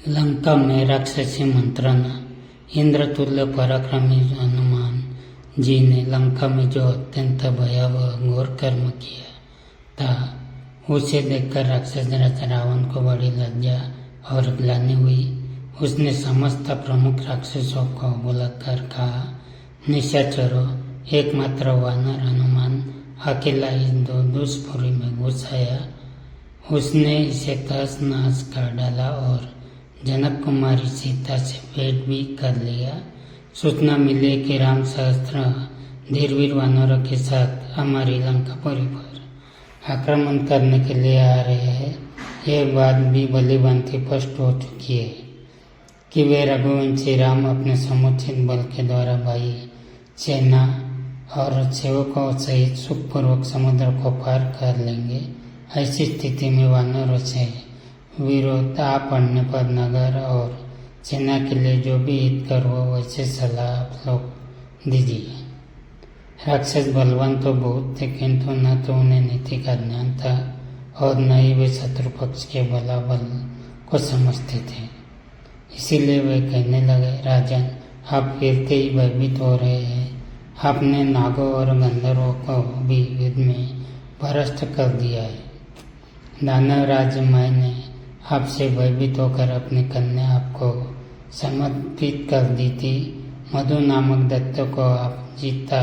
लंका में राक्षसी मंत्रणा। इंद्रतुल्य पराक्रमी हनुमान जी ने लंका में जो अत्यंत भयावह घोर कर्म किया था, उसे देखकर राक्षस राजा रावण को बड़ी लज्जा और ग्लानि हुई। उसने समस्त प्रमुख राक्षसों को बुलाकर कहा, निशाचरों, एकमात्र वानर हनुमान अकेला इस दुष्पुरी में घुस आया। उसने इसे तहस नहस कर डाला और जनक कुमारी सीता से भेंट भी कर लिया। सूचना मिली कि राम सहस्त्र धीरवीर वानरों के साथ हमारी लंकापुरी पर आक्रमण करने के लिए आ रहे हैं। यह बात भी भली भांति स्पष्ट हो चुकी है कि वे रघुवंशी राम अपने समुचित बल के द्वारा भाई, सेना और सेवकों सहित सुखपूर्वक समुद्र को पार कर लेंगे। ऐसी स्थिति में वानरों से विरोध आ पड़ने पर नगर और सेना के लिए जो भी हितकर हो वैसे सलाह आप लोग दीजिए। राक्षस बलवान तो बहुत थे, किंतु न तो उन्हें नीति का ज्ञान था और न ही वे शत्रु पक्ष के बलाबल को समझते थे। इसीलिए वे कहने लगे, राजन, आप फिरते ही भयभीत हो रहे हैं। आपने नागों और गंधर्वों को भी युद्ध में परास्त कर दिया है। दानवराज माय ने आपसे भयभीत होकर अपनी कन्या आपको समर्पित कर दी थी। मधु नामक दैत्य को आप जीता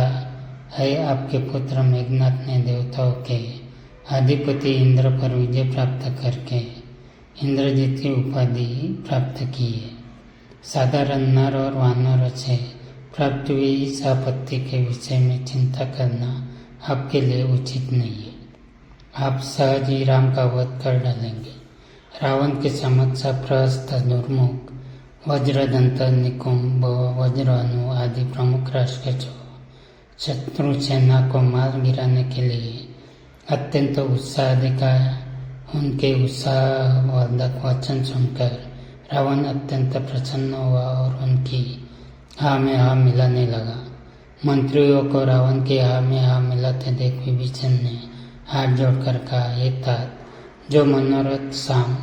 है। आपके पुत्र मेघनाथ ने देवताओं के अधिपति इंद्र पर विजय प्राप्त करके इंद्रजीत की उपाधि प्राप्त की है। साधारण नर और वानरों से प्राप्त हुई इस आपत्ति के विषय में चिंता करना आपके लिए उचित नहीं है। आप सहज ही राम का वध कर डालेंगे। रावण के समक्ष प्रहस्त, दुर्मुख, वज्रदंत, निकुंभ, वज्रहनु आदि प्रमुख राक्षसों शत्रु सेना को मार गिराने के लिए अत्यंत उत्साह दिखाया। उनके उत्साहवर्धक वचन सुनकर रावण अत्यंत प्रसन्न हुआ और उनकी हाँ में हाँ मिलाने लगा। मंत्रियों को रावण के हाँ में हाँ मिलाते देख विभीषण ने हाथ जोड़कर कहा, हे तात, जो मनोरथ साम,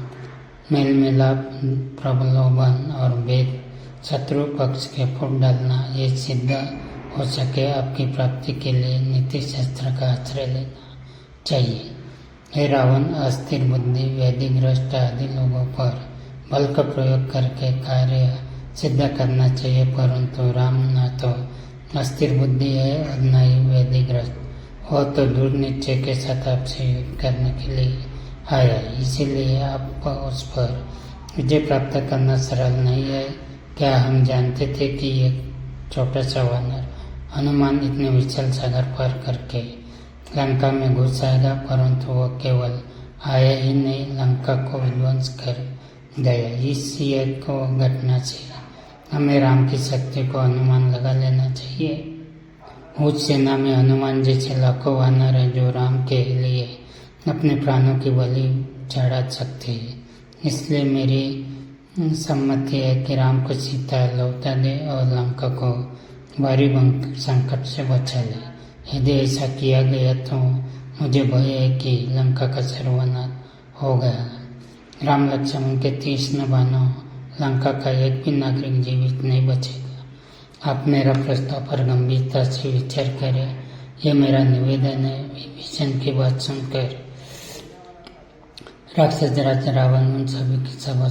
मेल मिलाप, प्रलोभन और भेद शत्रु पक्ष के फूट डालना ये सिद्ध हो सके, आपकी प्राप्ति के लिए नीति शास्त्र का आश्रय लेना चाहिए। हे रावण, अस्थिर बुद्धि, व्याधिग्रस्त आदि लोगों पर बल का प्रयोग करके कार्य सिद्ध करना चाहिए, परंतु राम न तो अस्थिर बुद्धि है और न ही व्याधिग्रस्त। वो तो दृढ़ निश्चय के साथ आपसे युद्ध करने के लिए आया, इसीलिए आपको उस पर विजय प्राप्त करना सरल नहीं है। क्या हम जानते थे कि ये छोटा सा वानर हनुमान इतने विशाल सागर पार करके लंका में घुस आएगा? परंतु वो केवल आया ही नहीं, लंका को विध्वंस कर गया। इस एक घटना से हमें राम की शक्ति को अनुमान लगा लेना चाहिए। उस सेना में हनुमान जैसे लाखों वानर हैं जो राम के लिए अपने प्राणों की बलि चढ़ा सकते हैं। इसलिए मेरी सम्मति है कि राम को सीता लौटा दे और लंका को भारी संकट से बचा ले। यदि ऐसा किया गया तो मुझे भय है कि लंका का सर्वनाश हो गया। राम लक्ष्मण के तीक्ष्ण बाणों लंका का एक भी नागरिक जीवित नहीं बचेगा। आप मेरा प्रस्ताव पर गंभीरता से विचार करें, यह मेरा निवेदन है। विभीषण की बात सुनकर राक्षस राजा रावण उन सभी की सभा